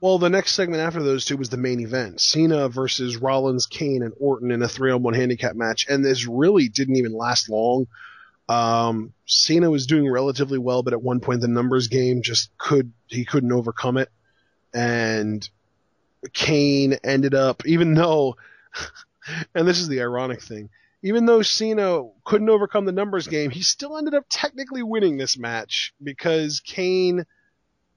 Well, the next segment after those two was the main event. Cena versus Rollins, Kane, and Orton in a 3-on-1 handicap match. And this really didn't even last long. Cena was doing relatively well, but at one point the numbers game he couldn't overcome it. And Kane ended up, even though, and this is the ironic thing, even though Cena couldn't overcome the numbers game, he still ended up technically winning this match because Kane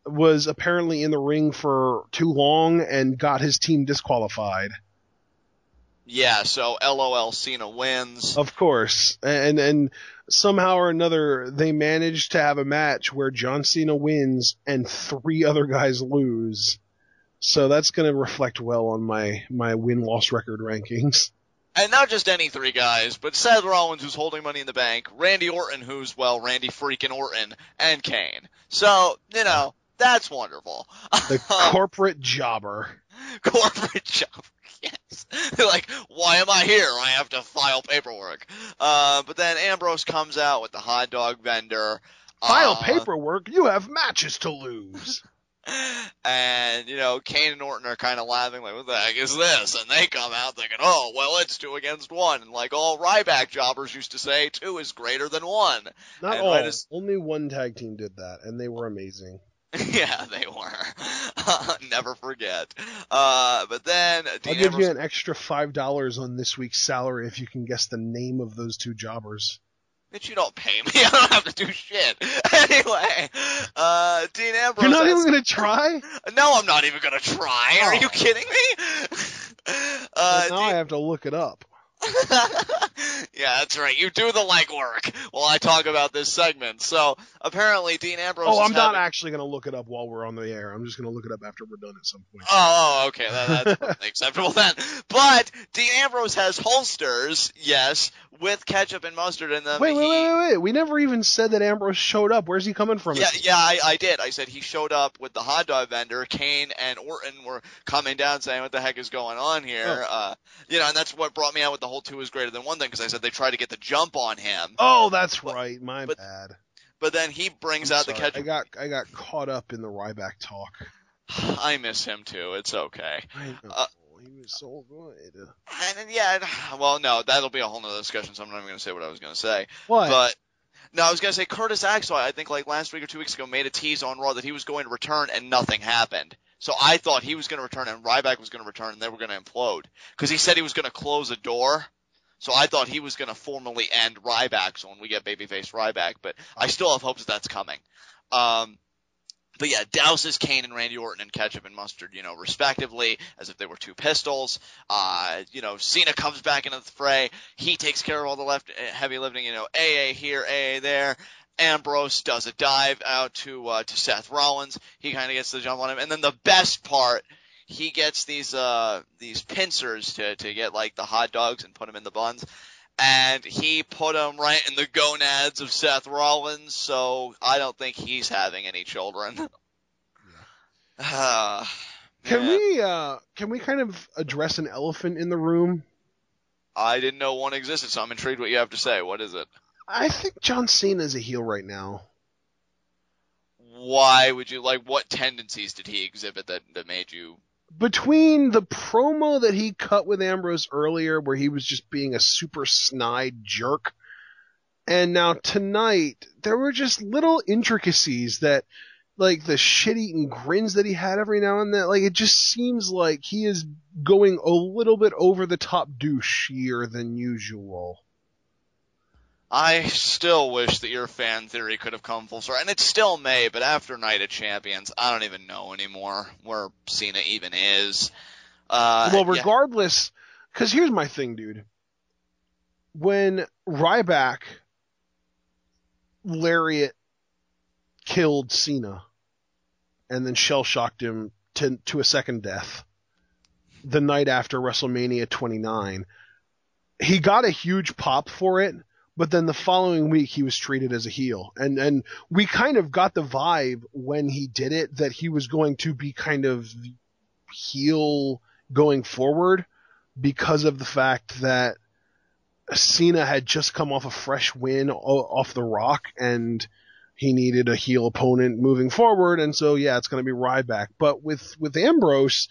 was apparently in the ring for too long and got his team disqualified. Yeah, so LOL Cena wins. Of course. And somehow or another, they managed to have a match where John Cena wins and 3 other guys lose. So that's going to reflect well on my win-loss record rankings. And not just any 3 guys, but Seth Rollins, who's holding Money in the Bank, Randy Orton, who's, well, Randy freaking Orton, and Kane. So, that's wonderful. The corporate jobber. Corporate jobber, yes. They're like, why am I here? I have to file paperwork. But then Ambrose comes out with the hot dog vendor. File paperwork? You have matches to lose. And, Kane and Orton are kind of laughing, like, what the heck is this? And they come out thinking, oh, well, it's 2 against 1. And like all Ryback jobbers used to say, 2 is greater than 1. Not and all. Only one tag team did that, and they were amazing. Yeah, they were. Never forget. But then I'll give you an extra $5 on this week's salary if you can guess the name of those 2 jobbers. Bitch, you don't pay me. I don't have to do shit. Anyway, Dean Ambrose. You're not even going to try? No, I'm not even going to try. Oh. Are you kidding me? Now I have to look it up. Yeah, that's right. You do the legwork while I talk about this segment. So, apparently, Dean Ambrose I'm not actually going to look it up while we're on the air. I'm just going to look it up after we're done at some point. Oh, okay. That's perfectly acceptable then. But Dean Ambrose has holsters, yes, with ketchup and mustard in them. Wait. We never even said that Ambrose showed up. Where's he coming from? Yeah, I did. I said he showed up with the hot dog vendor. Kane and Orton were coming down saying, what the heck is going on here? Oh. And that's what brought me out with the whole 2 is greater than 1 thing, because I said they tried to get the jump on him. Oh, that's right. My bad. But then he brings out the ketchup. I got caught up in the Ryback talk. I miss him too. It's okay. I know. He was so good. Well, no, that'll be a whole nother discussion, so I'm not even going to say what I was going to say. What? But, no, I was going to say Curtis Axel, I think like last week or 2 weeks ago, made a tease on Raw that he was going to return and nothing happened. So I thought he was going to return and Ryback was going to return and they were going to implode. Because he said he was going to close a door. So I thought he was going to formally end Ryback, so when we get babyface Ryback, but I still have hopes that that's coming. But yeah, douses Kane and Randy Orton in ketchup and mustard, respectively, as if they were 2 pistols. Cena comes back into the fray. He takes care of all the heavy lifting, AA here, AA there. Ambrose does a dive out to Seth Rollins. He kind of gets the jump on him. And then the best part, he gets these pincers to get like the hot dogs and put them in the buns. And he put them right in the gonads of Seth Rollins, so I don't think he's having any children. Can we kind of address an elephant in the room? I didn't know one existed, so I'm intrigued what you have to say. What is it? I think John Cena is a heel right now. Why would you, what tendencies did he exhibit that made you... Between the promo that he cut with Ambrose earlier, where he was just being a super snide jerk, and now tonight, there were just little intricacies that, like the shit-eating grins that he had every now and then, it just seems like he is going a little bit over the top douchier than usual. I still wish that your fan theory could have come full circle, and it still may, but after Night of Champions, I don't even know anymore where Cena even is. Well, regardless, because here's my thing, dude. When Ryback lariat killed Cena and then shell-shocked him to a second death the night after WrestleMania 29, he got a huge pop for it. But then the following week, he was treated as a heel. And we kind of got the vibe when he did it that he was going to be kind of heel going forward because of the fact that Cena had just come off a fresh win off The Rock, and he needed a heel opponent moving forward, and so yeah, it's going to be Ryback. But with Ambrose,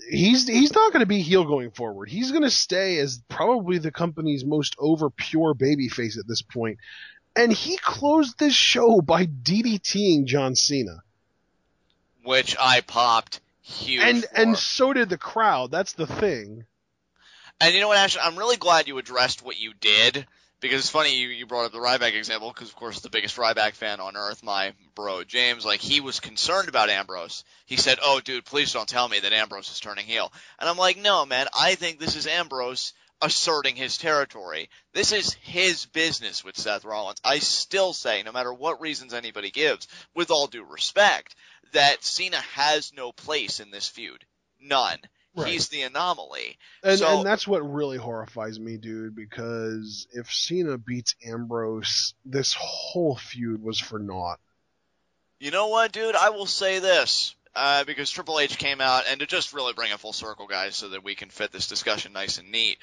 he's not going to be heel going forward. He's going to stay as probably the company's most over pure babyface at this point. And he closed this show by DDTing John Cena. Which I popped huge for. And so did the crowd. That's the thing. And you know what, Ashton? I'm really glad you addressed what you did, because it's funny you brought up the Ryback example, because, of course, the biggest Ryback fan on earth, my bro James, like, he was concerned about Ambrose. He said, oh, dude, please don't tell me that Ambrose is turning heel. And I'm like, no, man, I think this is Ambrose asserting his territory. This is his business with Seth Rollins. I still say, no matter what reasons anybody gives, with all due respect, that Cena has no place in this feud. None. Right. He's the anomaly. And that's what really horrifies me, dude, because if Cena beats Ambrose, this whole feud was for naught. You know what, dude? I will say this. Because Triple H came out, and to just really bring it full circle, guys, so that we can fit this discussion nice and neat,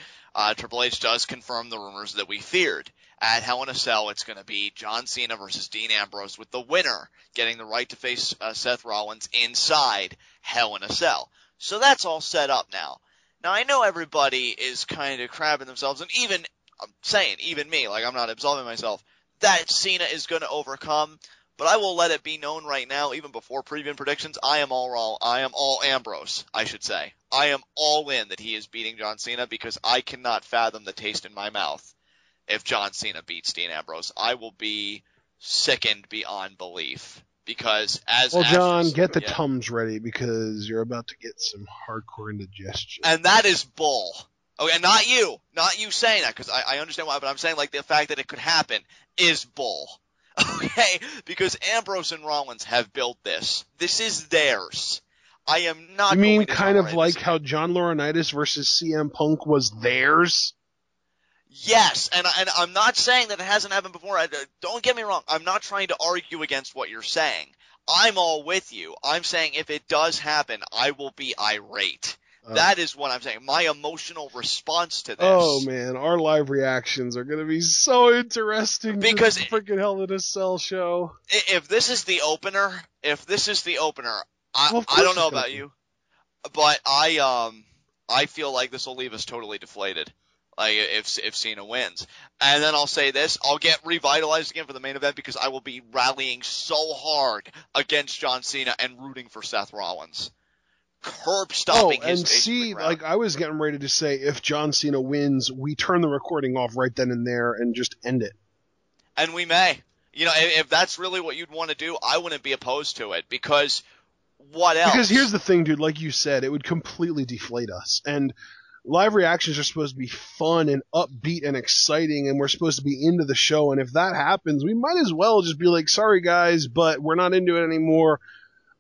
Triple H does confirm the rumors that we feared. At Hell in a Cell, it's going to be John Cena versus Dean Ambrose, with the winner getting the right to face Seth Rollins inside Hell in a Cell. So that's all set up now. Now, I know everybody is kind of crabbing themselves, and even me, like, I'm not absolving myself, that Cena is going to overcome. But I will let it be known right now, even before preview predictions, I am all Ambrose, I should say. I am all in that he is beating John Cena, because I cannot fathom the taste in my mouth if John Cena beats Dean Ambrose. I will be sickened beyond belief. Because John, get the Tums ready, because you're about to get some hardcore indigestion. And that is bull. Okay, not you saying that, because I understand why, but I'm saying, like, the fact that it could happen is bull. Okay, because Ambrose and Rollins have built this. This is theirs. I am not. You mean kind of like how John Laurinaitis versus CM Punk was theirs? Yes, and I'm not saying that it hasn't happened before. Don't get me wrong. I'm not trying to argue against what you're saying. I'm all with you. I'm saying if it does happen, I will be irate. That is what I'm saying. My emotional response to this. Oh man, our live reactions are going to be so interesting. Because the freaking Hell in a Cell show. If this is the opener, I don't know about you, but I feel like this will leave us totally deflated. Like if Cena wins, and then I'll say this: I'll get revitalized again for the main event, because I will be rallying so hard against John Cena and rooting for Seth Rollins. Curb stomping his and see, like I was getting ready to say, if John Cena wins, we turn the recording off right then and there and just end it. And we may. You know, if that's really what you'd want to do, I wouldn't be opposed to it, because what else? Because here's the thing, dude, like you said, it would completely deflate us. And live reactions are supposed to be fun and upbeat and exciting, and we're supposed to be into the show. And if that happens, we might as well just be like, sorry guys, but we're not into it anymore.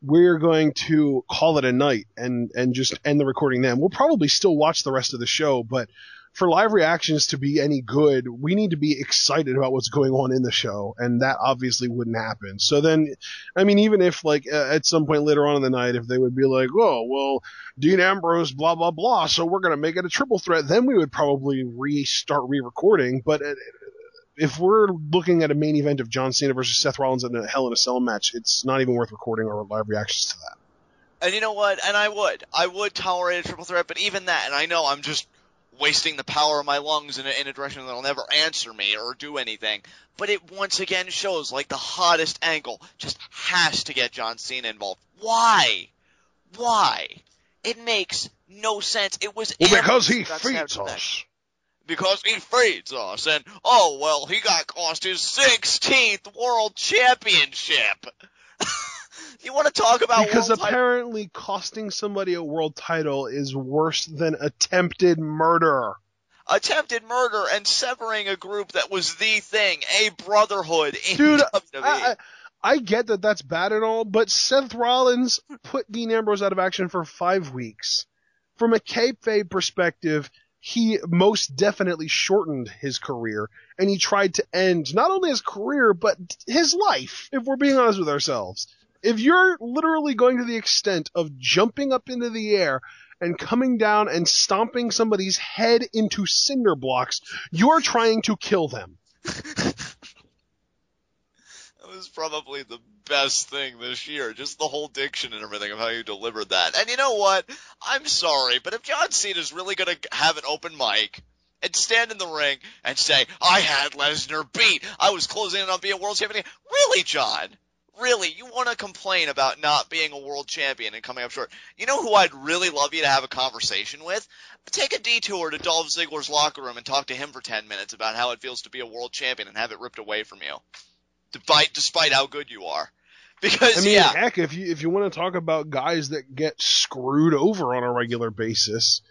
We're going to call it a night and just end the recording then. We'll probably still watch the rest of the show, but for live reactions to be any good, we need to be excited about what's going on in the show, and that obviously wouldn't happen. So then, I mean, even if, like, at some point later on in the night, if they would be like, oh, well, Dean Ambrose, blah, blah, blah, so we're going to make it a triple threat, then we would probably restart re-recording. But if we're looking at a main event of John Cena versus Seth Rollins in a Hell in a Cell match, it's not even worth recording our live reactions to that. And you know what? And I would tolerate a triple threat, but even that, and I know I'm just wasting the power of my lungs in a direction that'll never answer me or do anything, but it once again shows, like, the hottest angle just has to get John Cena involved. Why? It makes no sense. It was because he feeds us. Because he feeds us, and, oh, well, he got cost his 16th World Championship. You want to talk about because apparently costing somebody a world title is worse than attempted murder. Attempted murder and severing a group that was the thing, a brotherhood in Dude, WWE. I get that that's bad and all, but Seth Rollins put Dean Ambrose out of action for 5 weeks. From a kayfabe perspective, he most definitely shortened his career, and he tried to end not only his career, but his life, if we're being honest with ourselves. If you're literally going to the extent of jumping up into the air and coming down and stomping somebody's head into cinder blocks, you're trying to kill them. That was probably the best thing this year. Just the whole diction and everything of how you delivered that. And you know what? I'm sorry, but if John Cena's really going to have an open mic and stand in the ring and say, I had Lesnar beat, I was closing in on being world champion. Really, John? Really? You want to complain about not being a world champion and coming up short? You know who I'd really love you to have a conversation with? Take a detour to Dolph Ziggler's locker room and talk to him for 10 minutes about how it feels to be a world champion and have it ripped away from you. Despite how good you are. Because, I mean, heck, if you want to talk about guys that get screwed over on a regular basis,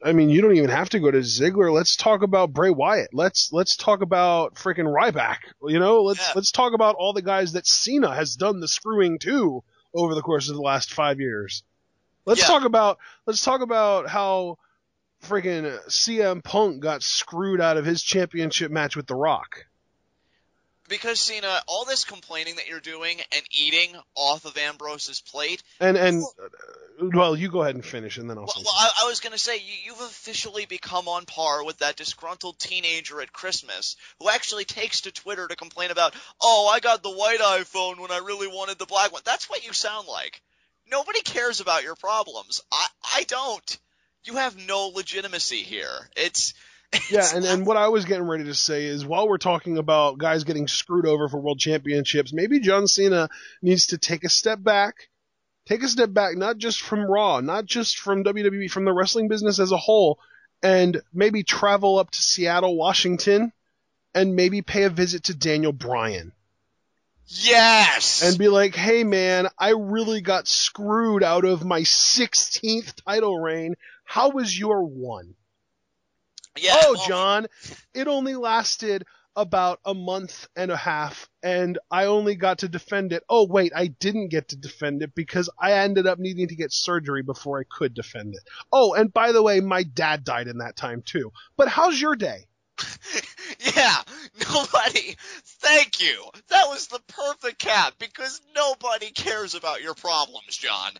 I mean, you don't even have to go to Ziggler. Let's talk about Bray Wyatt. Let's talk about freaking Ryback. You know, let's talk about all the guys that Cena has done the screwing to over the course of the last 5 years. Let's talk about how freaking CM Punk got screwed out of his championship match with The Rock. Because, Cena, all this complaining that you're doing and eating off of Ambrose's plate. Well, you go ahead and finish, and then I'll say something. I was going to say, you've officially become on par with that disgruntled teenager at Christmas who actually takes to Twitter to complain about, oh, I got the white iPhone when I really wanted the black one. That's what you sound like. Nobody cares about your problems. I don't. You have no legitimacy here. Yeah, and what I was getting ready to say is, while we're talking about guys getting screwed over for world championships, maybe John Cena needs to take a step back, not just from Raw, not just from WWE, from the wrestling business as a whole, and maybe travel up to Seattle, Washington, and maybe pay a visit to Daniel Bryan. Yes! And be like, hey man, I really got screwed out of my 16th title reign. How was your one? Yeah, John, it only lasted about a month and a half, and I only got to defend it. Oh, wait, I didn't get to defend it because I ended up needing to get surgery before I could defend it. Oh, and by the way, my dad died in that time, too. But how's your day? Yeah, nobody. Thank you. That was the perfect cap, because nobody cares about your problems, John.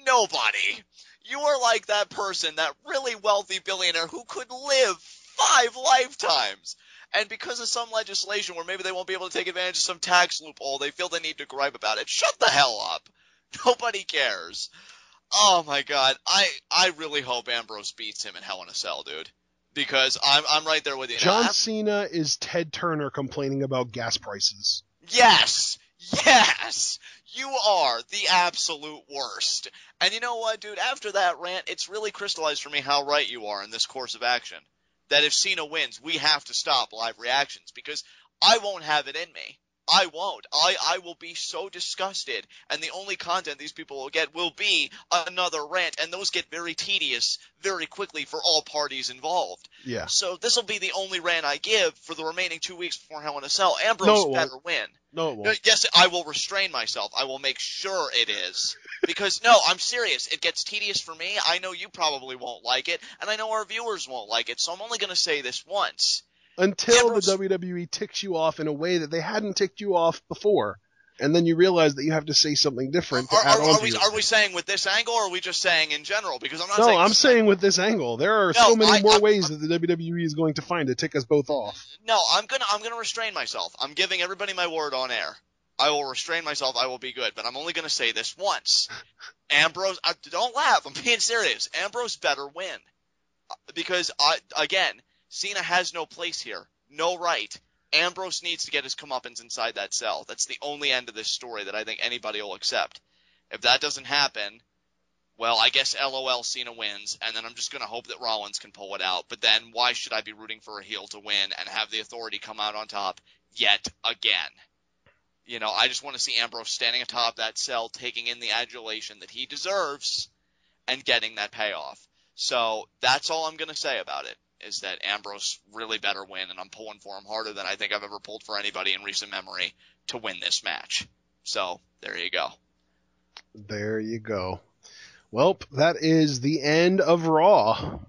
Nobody. You are like that person, that really wealthy billionaire who could live 5 lifetimes. And because of some legislation where maybe they won't be able to take advantage of some tax loophole, they feel they need to gripe about it. Shut the hell up. Nobody cares. Oh my God. I really hope Ambrose beats him in Hell in a Cell, dude. Because I'm right there with you. John Cena is Ted Turner complaining about gas prices. Yes! Yes! You are the absolute worst. And you know what, dude? After that rant, it's really crystallized for me how right you are in this course of action. That if Cena wins, we have to stop live reactions, because I won't have it in me. I won't. I will be so disgusted, and the only content these people will get will be another rant, and those get very tedious very quickly for all parties involved. Yeah. So this will be the only rant I give for the remaining 2 weeks before Hell in a Cell. Ambrose better win. No, it won't. Yes, I will restrain myself. I will make sure it is. Because, no, I'm serious. It gets tedious for me. I know you probably won't like it, and I know our viewers won't like it, so I'm only going to say this once. Until the WWE ticks you off in a way that they hadn't ticked you off before. And then you realize that you have to say something different to add on to it. Are we saying with this angle, or are we just saying in general? Because I'm not saying... saying... No, I'm saying with this angle. There are so many more ways that the WWE is going to find to tick us both off. No, I'm gonna restrain myself. I'm giving everybody my word on air. I will restrain myself. I will be good. But I'm only going to say this once. Ambrose... don't laugh. I'm being serious. Ambrose better win. Because, again... Cena has no place here. No right. Ambrose needs to get his comeuppance inside that cell. That's the only end of this story that I think anybody will accept. If that doesn't happen, well, I guess LOL Cena wins, and then I'm just going to hope that Rollins can pull it out. But then why should I be rooting for a heel to win and have the Authority come out on top yet again? You know, I just want to see Ambrose standing atop that cell, taking in the adulation that he deserves, and getting that payoff. So that's all I'm going to say about it. Is that Ambrose really better win, and I'm pulling for him harder than I think I've ever pulled for anybody in recent memory to win this match. So, there you go. There you go. Well, that is the end of Raw.